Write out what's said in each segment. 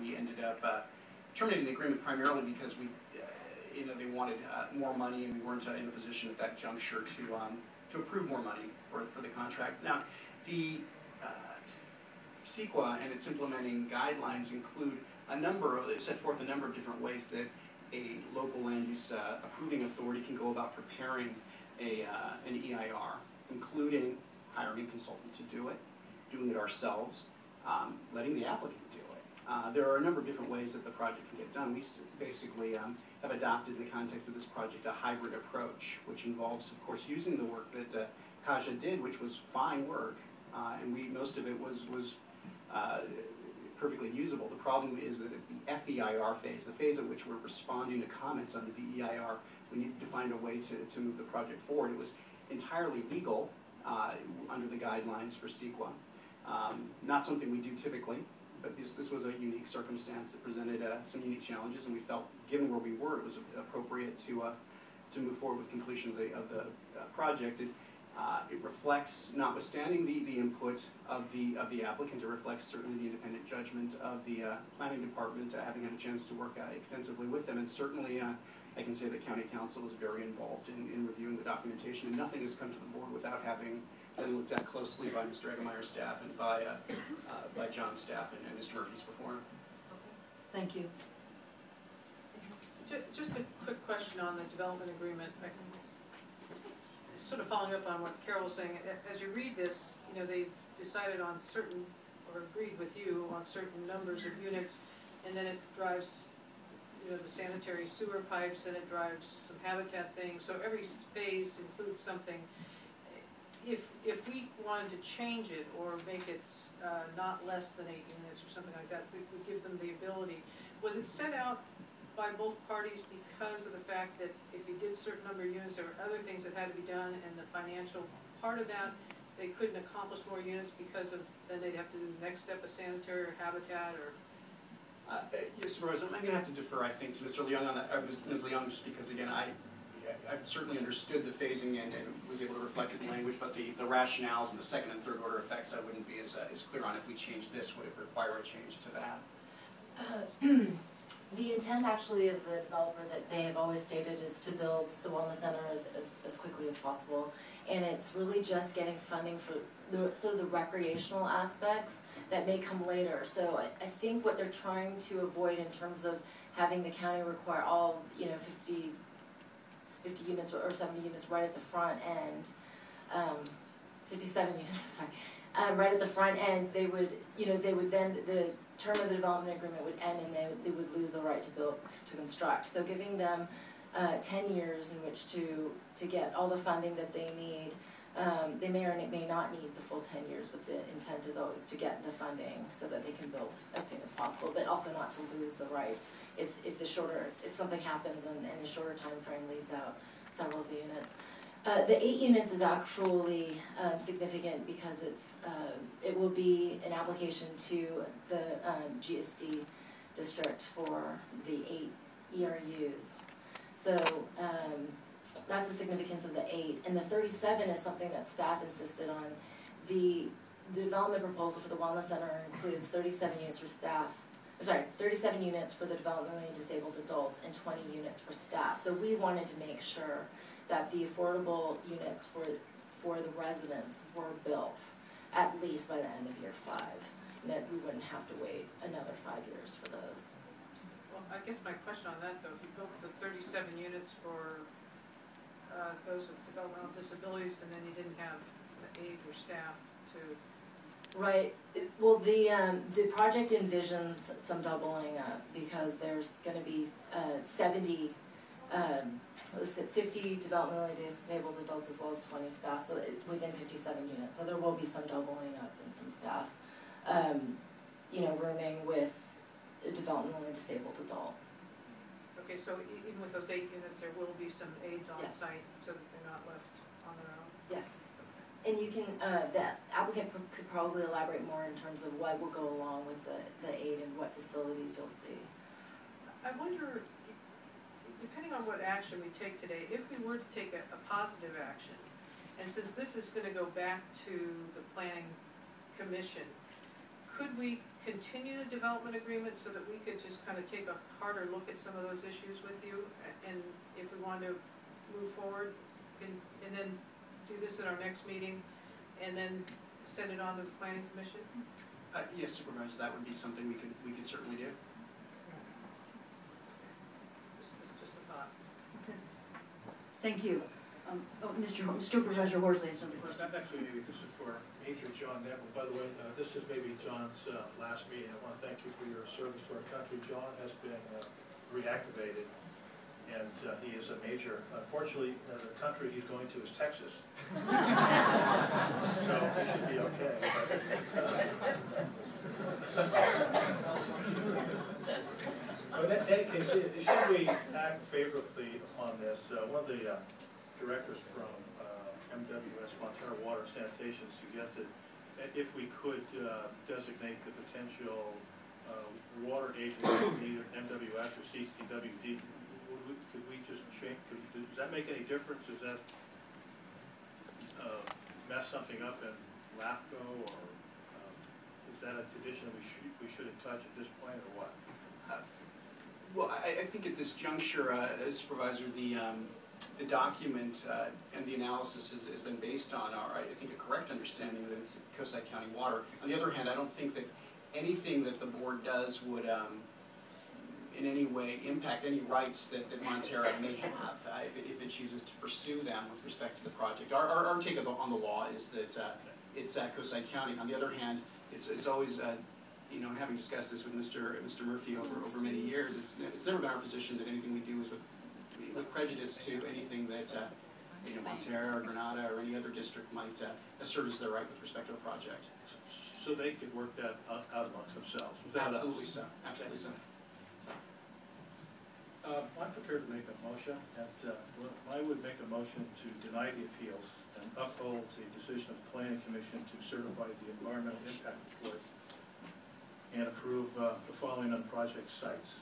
we ended up terminating the agreement primarily because we, they wanted more money, and we weren't in a position at that juncture to approve more money for the contract. Now, the CEQA and its implementing guidelines include it set forth a number of different ways that a local land use approving authority can go about preparing an EIR, including hiring a consultant to do it, doing it ourselves, letting the applicant do it. There are a number of different ways that the project can get done. We basically have adopted in the context of this project a hybrid approach, which involves, of course, using the work that Kaja did, which was fine work, and most of it was perfectly usable. The problem is that at the FEIR phase, the phase at which we're responding to comments on the DEIR, we needed to find a way to move the project forward. It was entirely legal under the guidelines for CEQA. Not something we do typically, but this was a unique circumstance that presented some unique challenges, and we felt, given where we were, it was appropriate to move forward with completion of the project. It reflects, notwithstanding the input of the applicant, it reflects certainly the independent judgment of the planning department, having had a chance to work extensively with them, and certainly I can say that County Council was very involved in reviewing the documentation, and nothing has come to the board without having been looked at closely by Mr. Eggemeyer's staff and by John's staff and Mr. Murphy's before. Thank you. Just a quick question on the development agreement. Sort of following up on what Carol was saying, as you read this, they've decided on certain, or agreed with you on certain numbers of units, and then it drives, the sanitary sewer pipes, and it drives some habitat things. So every phase includes something. If we wanted to change it or make it not less than 8 units or something like that, we would give them the ability. Was it set out by both parties because of the fact that if you did a certain number of units, there were other things that had to be done, and the financial part of that, they couldn't accomplish more units because of, then they'd have to do the next step of sanitary or habitat, or? Yes, Supervisor, I'm going to have to defer, I think, to Mr. Leung on that, Ms. Leung, just because, again, I certainly understood the phasing and was able to reflect it in language, but the rationales and the second and third order effects I wouldn't be as clear on. If we change this, would it require a change to that? The intent actually of the developer that they have always stated is to build the wellness center as quickly as possible, and it's really just getting funding for the sort of the recreational aspects that may come later. So I think what they're trying to avoid in terms of having the county require all 50 units or 70 units right at the front end, 57 units, sorry, right at the front end, they would then, the term of the development agreement would end, and they would lose the right to construct. So giving them 10 years in which to get all the funding that they need. They may or may not need the full 10 years, but the intent is always to get the funding so that they can build as soon as possible, but also not to lose the rights if something happens and a shorter time frame leaves out several of the units. The 8 units is actually significant because it will be an application to the GSD district for the 8 ERUs. So that's the significance of the 8. And the 37 is something that staff insisted on. The development proposal for the Wellness Center includes 37 units for staff. 37 units for the developmentally disabled adults and 20 units for staff. So we wanted to make sure that the affordable units for the residents were built at least by the end of year 5, and that we wouldn't have to wait another 5 years for those. Well, I guess my question on that, though, if you built the 37 units for those with developmental disabilities, and then you didn't have the aid or staff to... Right. Well, the project envisions some doubling up because there's going to be 50 developmentally disabled adults as well as 20 staff, so within 57 units. So there will be some doubling up in some staff, rooming with a developmentally disabled adult. Okay, so even with those 8 units, there will be some aides on Yes. site so that they're not left on their own? Yes. And you can, the applicant could probably elaborate more in terms of what will go along with the aid and what facilities you'll see. I wonder, depending on what action we take today, if we were to take a positive action, and since this is going to go back to the Planning Commission, could we continue the development agreement so that we could just kind of take a harder look at some of those issues with you? And if we wanted to move forward, and then do this at our next meeting, and then send it on to the planning commission? Yes, Supervisor, that would be something we could certainly do. Just a thought. Thank you. Mr. Supervisor Horsley has another question. Actually, maybe this is for Major John Neville. By the way, this is maybe John's last meeting. I want to thank you for your service to our country. John has been reactivated, and he is a major. Unfortunately, the country he's going to is Texas. So he should be okay. But in any case, should we act favorably upon this? One of the directors from MWS, Montana Water and Sanitation, suggested that if we could designate the potential water agent, either MWS or CCWD, could we just change? Does that make any difference? Does that mess something up in LAFCO, or is that a condition we shouldn't touch at this point, or what? Well, I think at this juncture, Supervisor, the document and the analysis has been based on I think a correct understanding that it's Coastside County water. On the other hand, I don't think that anything that the board does would in any way impact any rights that Montana may have if it chooses to pursue them with respect to the project. Our take on the law is that it's Coastside County. On the other hand, it's always you know, having discussed this with Mr. Murphy over many years, it's never been our position that anything we do is with prejudice to anything that you know, Montana or Granada or any other district might assert as their right with respect to a project. So they could work that out amongst themselves. Absolutely so. Absolutely so. I'm prepared to make a motion. I would make a motion to deny the appeals and uphold the decision of the Planning Commission to certify the environmental impact report and approve the following on project sites.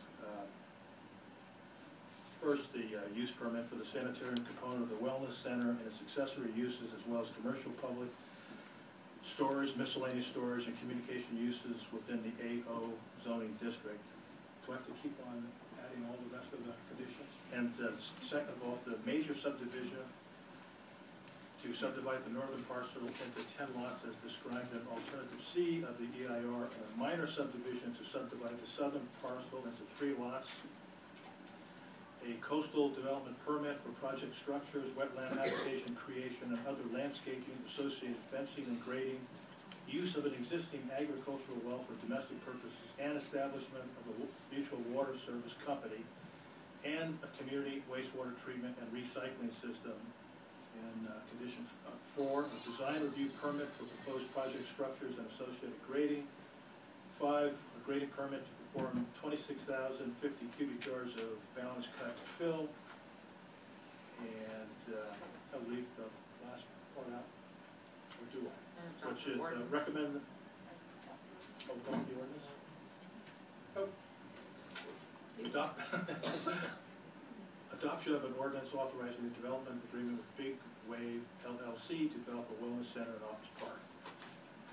First, the use permit for the sanitarium component of the wellness center and its accessory uses, as well as commercial, public storage, miscellaneous storage, and communication uses within the AO zoning district. Do I have to keep on adding all the rest of the conditions? And second of all, the major subdivision to subdivide the northern parcel into 10 lots as described in alternative C of the EIR, and a minor subdivision to subdivide the southern parcel into 3 lots. A coastal development permit for project structures, wetland habitation creation, and other landscaping, associated fencing and grading, use of an existing agricultural well for domestic purposes, and establishment of a mutual water service company, and a community wastewater treatment and recycling system. And condition 4, a design review permit for proposed project structures and associated grading. 5, a grading permit to perform 26,050 cubic yards of balance cut fill. And I'll leave the last part out. Or do I? Which is recommend. Oh, go on the ordinance. Oh. Adoption of an ordinance authorizing the development agreement with Big Wave LLC to develop a wellness center and office park.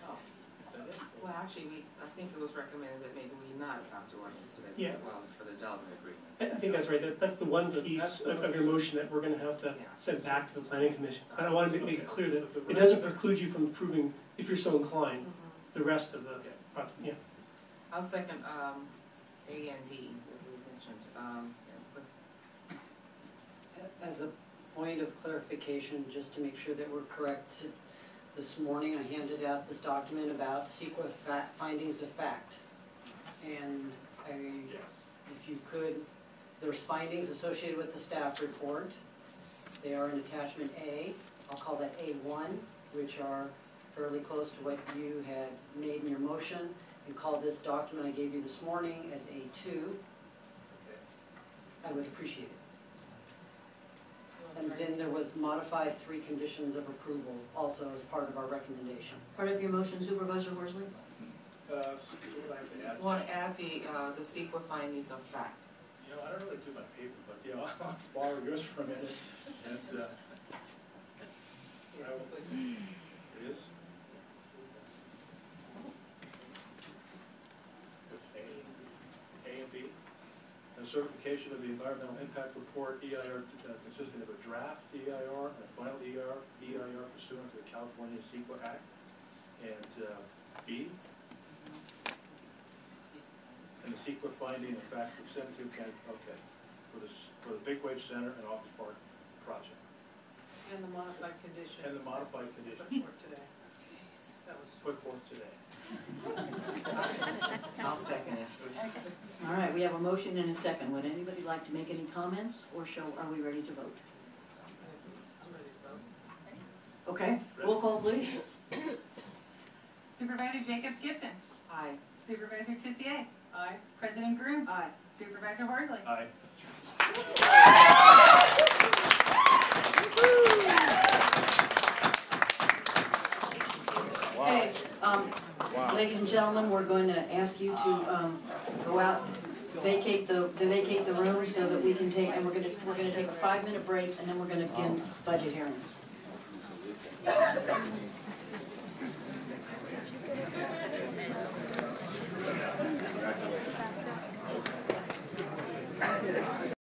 Oh. Is that it? Well, actually, I think it was recommended that maybe we not adopt the ordinance today. Yeah. Well, for the development agreement. I think that's right. That's the one piece of your motion that we're going to have to send back to the planning commission. And I want to make it clear that it doesn't preclude you from approving, if you're so inclined, the rest of the project. Yeah. I'll second A and D that we mentioned. As a point of clarification, just to make sure that we're correct, this morning I handed out this document about CEQA findings of fact. And if you could, there's findings associated with the staff report. They are in attachment A. I'll call that A1, which are fairly close to what you had made in your motion, and call this document I gave you this morning as A2. I would appreciate it. And then there was modified 3 conditions of approval also as part of our recommendation. Part of your motion, Supervisor Horsley? So what I have to add? Want to add the CEQA findings of fact. You know, I don't really do my paper, but you know, I'll borrow yours for a minute. And it is. certification of the environmental impact report, EIR consisting of a draft EIR and a final EIR pursuant to the California CEQA Act. And B, and the CEQA finding of fact for 17 County, okay, for the Big Wave Center and Office Park project. And the modified conditions. And the modified conditions. Put forth today. That was. Put forth today. I'll second it. All right, we have a motion and a second. Would anybody like to make any comments, or are we ready to vote? I'm ready to vote. Okay, roll call please. Supervisor Jacobs Gibson. Aye. Supervisor Tissier. Aye. President Groom. Aye. Supervisor Horsley. Aye. Okay, ladies and gentlemen, we're going to ask you to go out, vacate the room so that we can take, and we're gonna take a 5-minute break, and then we're gonna begin budget hearings.